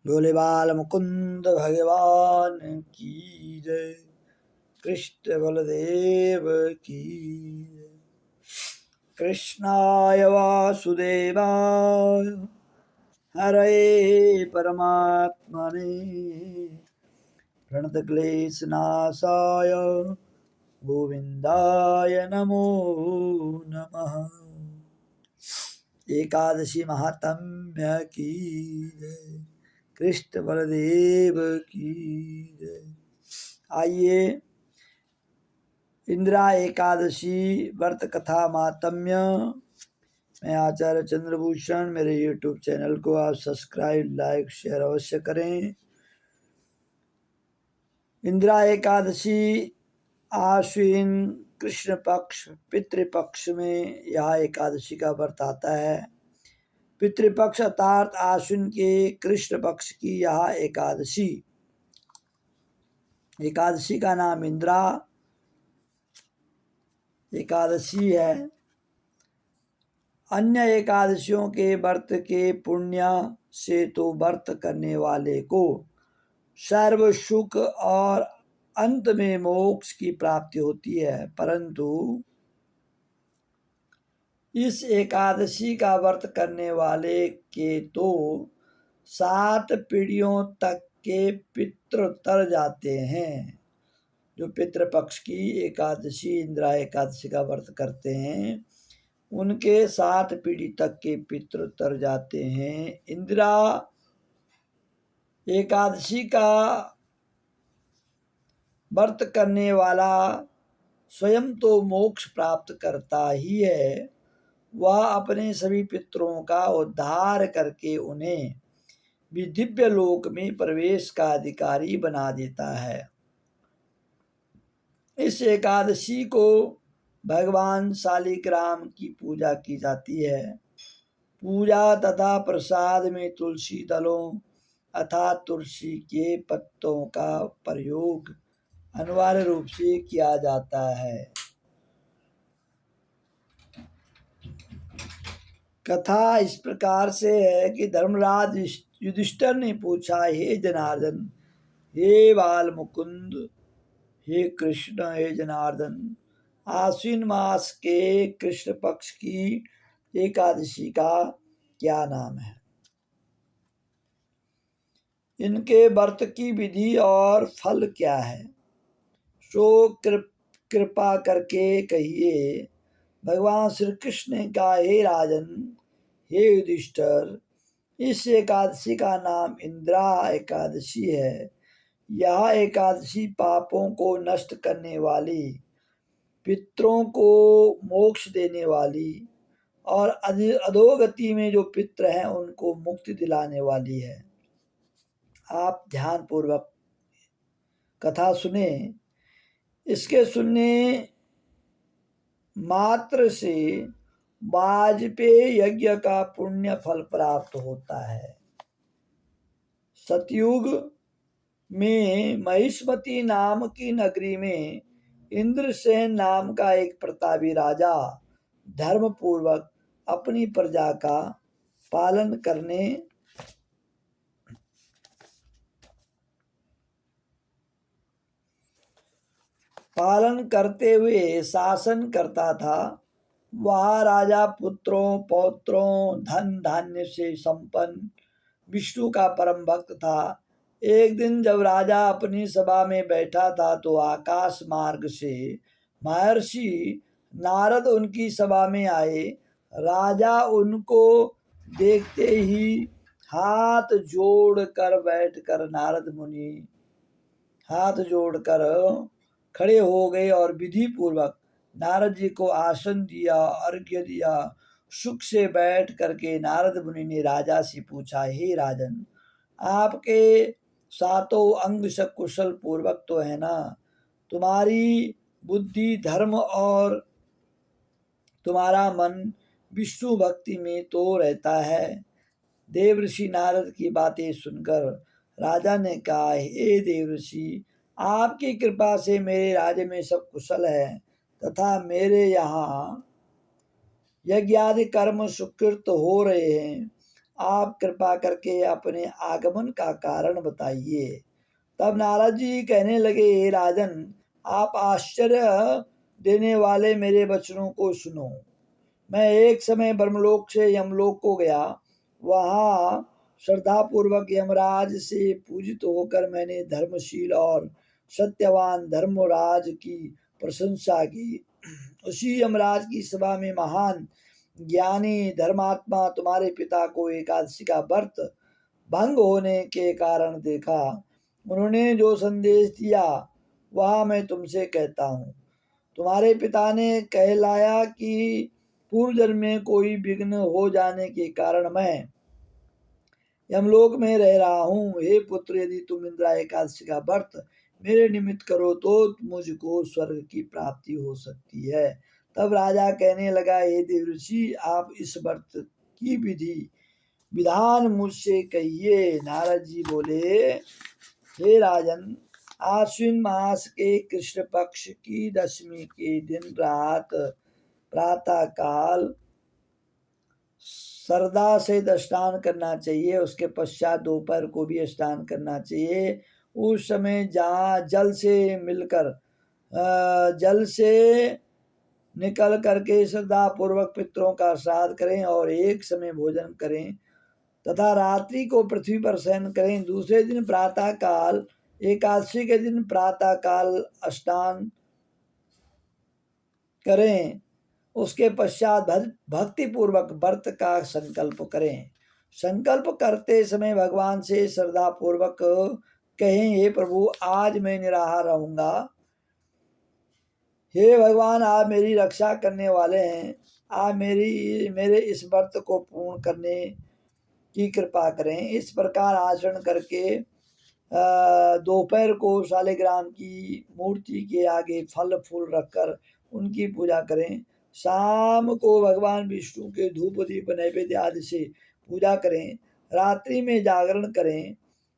बोले बाल मुकुंद भगवान की जय। कृष्ण बलदेव की जय। कृष्णाय वासुदेवाय हरे परमात्मने प्रणतक्लेशनाशाय गोविंदाय नमो नमः। एकादशी महात्म्य की जय। कृष्ण बलदेव की जय। आइए इंदिरा एकादशी व्रत कथा महात्म्य मैं आचार्य चंद्रभूषण, मेरे YouTube चैनल को आप सब्सक्राइब लाइक शेयर अवश्य करें। इंदिरा एकादशी आश्विन कृष्ण पक्ष पितृपक्ष में यह एकादशी का व्रत आता है। पितृपक्ष अर्थात आश्विन के कृष्ण पक्ष की यह एकादशी का नाम इंदिरा एकादशी है। अन्य एकादशियों के व्रत के पुण्य से तो व्रत करने वाले को सर्व सुख और अंत में मोक्ष की प्राप्ति होती है, परंतु इस एकादशी का व्रत करने वाले के तो 7 पीढ़ियों तक के पितृ तर जाते हैं। जो पितृपक्ष की एकादशी इंदिरा एकादशी का व्रत करते हैं उनके 7 पीढ़ी तक के पितृ तर जाते हैं। इंदिरा एकादशी का व्रत करने वाला स्वयं तो मोक्ष प्राप्त करता ही है, वह अपने सभी पितरों का उद्धार करके उन्हें भी दिव्य लोक में प्रवेश का अधिकारी बना देता है। इस एकादशी को भगवान शालिग्राम की पूजा की जाती है। पूजा तथा प्रसाद में तुलसी दलों अर्थात तुलसी के पत्तों का प्रयोग अनिवार्य रूप से किया जाता है। कथा इस प्रकार से है कि धर्मराज युधिष्ठिर ने पूछा, हे जनार्दन, हे बाल मुकुंद, हे कृष्ण, हे जनार्दन, आश्विन मास के कृष्ण पक्ष की एकादशी का क्या नाम है? इनके व्रत की विधि और फल क्या है? सो कृपा करके कहिए। भगवान श्री कृष्ण ने कहा, हे राजन, हे युधिष्ठिर, इस एकादशी का नाम इंदिरा एकादशी है। यह एकादशी पापों को नष्ट करने वाली, पितरों को मोक्ष देने वाली और अधोगति में जो पितर हैं उनको मुक्ति दिलाने वाली है। आप ध्यान पूर्वक कथा सुने। इसके सुनने मात्र से वाजपेयी यज्ञ का पुण्य फल प्राप्त होता है। सतयुग में महिष्मती नाम की नगरी में इंद्रसेन नाम का एक प्रतापी राजा धर्म पूर्वक अपनी प्रजा का पालन करते हुए शासन करता था। वह राजा पुत्रों पौत्रों धन धान्य से संपन्न विष्णु का परम भक्त था। एक दिन जब राजा अपनी सभा में बैठा था तो आकाश मार्ग से महर्षि नारद उनकी सभा में आए। राजा उनको देखते ही हाथ जोड़कर बैठकर नारद मुनि हाथ जोड़कर खड़े हो गए और विधि पूर्वक नारद जी को आसन दिया, अर्घ्य दिया। सुख से बैठ करके नारद मुनि ने राजा से पूछा, हे राजन, आपके सातों अंग सकुशल पूर्वक तो है ना? तुम्हारी बुद्धि धर्म और तुम्हारा मन विष्णु भक्ति में तो रहता है। देवर्षि नारद की बातें सुनकर राजा ने कहा, हे देवर्षि, आपकी कृपा से मेरे राज्य में सब कुशल है तथा मेरे यहाँ यज्ञादि कर्म सुकृत हो रहे हैं। आप कृपा करके अपने आगमन का कारण बताइए। तब नारद जी कहने लगे, हे राजन, आप आश्चर्य देने वाले मेरे वचनों को सुनो। मैं एक समय ब्रह्मलोक से यमलोक को गया। वहां श्रद्धापूर्वक यमराज से पूजित होकर मैंने धर्मशील और सत्यवान धर्मराज की प्रशंसा की। उसी यमराज की सभा में महान ज्ञानी धर्मात्मा तुम्हारे पिता को एकादशी का व्रत भंग होने के कारण देखा। उन्होंने जो संदेश दिया वह मैं तुमसे कहता हूँ। तुम्हारे पिता ने कहलाया कि पूर्व जन्म में कोई विघ्न हो जाने के कारण मैं यमलोक में रह रहा हूँ। हे पुत्र, यदि तुम इंद्रा एकादशी का व्रत मेरे निमित्त करो तो मुझको स्वर्ग की प्राप्ति हो सकती है। तब राजा कहने लगा, हे देवर्षि, आप इस व्रत की विधान मुझसे कहिए। नारद जी बोले, हे राजन, आश्विन मास के कृष्ण पक्ष की दशमी के दिन रात प्रातः काल सरदा से स्नान करना चाहिए। उसके पश्चात दोपहर को भी स्नान करना चाहिए। उस समय जहाँ जल से निकल करके श्रद्धा पूर्वक पितरों का श्राद्ध करें और एक समय भोजन करें तथा रात्रि को पृथ्वी पर शयन करें। दूसरे दिन प्रातः काल, एकादशी के दिन प्रातः काल स्नान करें। उसके पश्चात भक्ति पूर्वक व्रत का संकल्प करें। संकल्प करते समय भगवान से श्रद्धा पूर्वक कहें, हे प्रभु, आज मैं निराहार रहूंगा। हे भगवान, आप मेरी रक्षा करने वाले हैं। आप मेरे इस व्रत को पूर्ण करने की कृपा करें। इस प्रकार आचरण करके दोपहर को शालिग्राम की मूर्ति के आगे फल फूल रखकर उनकी पूजा करें। शाम को भगवान विष्णु के धूप दीप नैवेद्य आदि से पूजा करें। रात्रि में जागरण करें।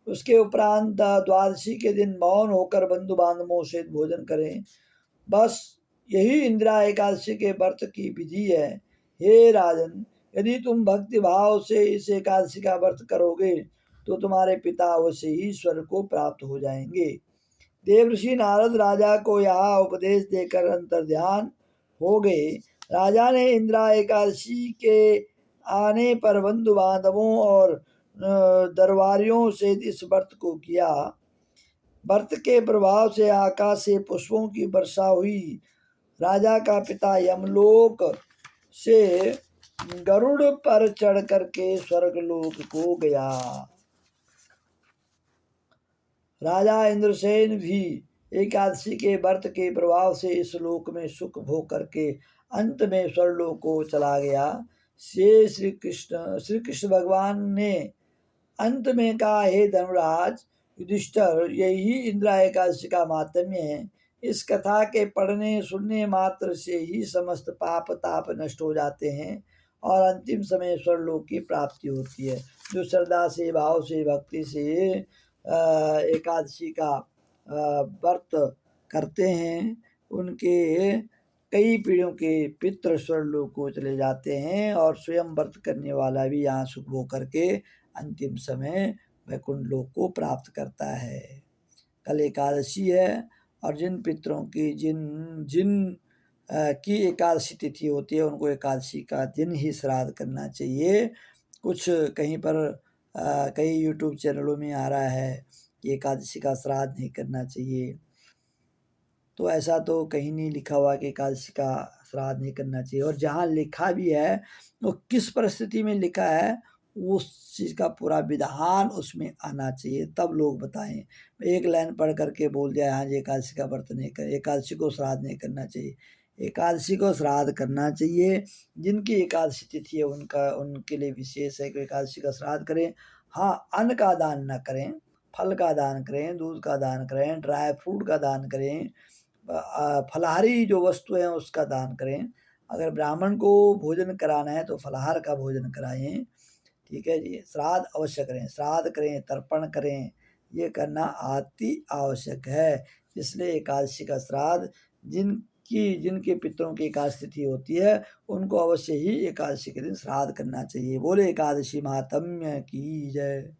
उसके उपरांत द्वादशी के दिन मौन होकर बंधु बांधवों से भोजन करें। बस यही इंदिरा एकादशी के व्रत की विधि है। हे राजन, यदि तुम भक्ति भाव से इस एकादशी का व्रत करोगे तो तुम्हारे पिता अवश्य ही स्वर्ग को प्राप्त हो जाएंगे। देवर्षि नारद राजा को यह उपदेश देकर अंतर्ध्यान हो गए। राजा ने इंदिरा एकादशी के आने पर बंधु बांधवों और दरबारियों से इस व्रत को किया। व्रत के प्रभाव से आकाश से पुष्पों की वर्षा हुई। राजा का पिता यमलोक से गरुड़ पर चढ़ करके स्वर्गलोक को गया। राजा इंद्रसेन भी एकादशी के व्रत के प्रभाव से इस लोक में सुख भोग करके अंत में स्वर्गलोक को चला गया। श्री कृष्ण भगवान ने अंत में कहा, हे धर्मराज युधिष्ठिर, यही इंदिरा एकादशी का माहात्म्य है। इस कथा के पढ़ने सुनने मात्र से ही समस्त पाप ताप नष्ट हो जाते हैं और अंतिम समय स्वर्गलोक की प्राप्ति होती है। जो श्रद्धा से, भाव से, भक्ति से एकादशी का व्रत करते हैं उनके कई पीढ़ियों के पितृ स्वर्गलोक को चले जाते हैं और स्वयं व्रत करने वाला भी यहाँ सुख भोग करके अंतिम समय वैकुंठ लोक को प्राप्त करता है। कल एकादशी है और जिन पितरों की जिन की एकादशी तिथि होती है उनको एकादशी का दिन ही श्राद्ध करना चाहिए। कुछ कहीं पर कई यूट्यूब चैनलों में आ रहा है कि एकादशी का श्राद्ध नहीं करना चाहिए। तो ऐसा तो कहीं नहीं लिखा हुआ कि एकादशी का श्राद्ध नहीं करना चाहिए, और जहाँ लिखा भी है वो किस परिस्थिति में लिखा है उस चीज़ का पूरा विधान उसमें आना चाहिए, तब लोग बताएं। एक लाइन पढ़ करके बोल दिया हाँ जी एकादशी का व्रत नहीं कर, एकादशी को श्राद्ध नहीं करना चाहिए। एकादशी को श्राद्ध करना चाहिए। जिनकी एकादशी तिथि है उनके लिए विशेष है कि एकादशी का श्राद्ध करें। हाँ, अन्न का दान न करें, फल का दान करें, दूध का दान करें, ड्राई फ्रूट का दान करें, फलाहारी जो वस्तु है उसका दान करें। अगर ब्राह्मण को भोजन कराना है तो फलाहार का भोजन कराएं। ठीक है जी, श्राद्ध अवश्य करें, श्राद्ध करें, तर्पण करें, ये करना अति आवश्यक है। इसलिए एकादशी का श्राद्ध जिन कि जिनके पितरों की एकादशी तिथि होती है उनको अवश्य ही एकादशी के दिन श्राद्ध करना चाहिए। बोले एकादशी महात्म्य की जय।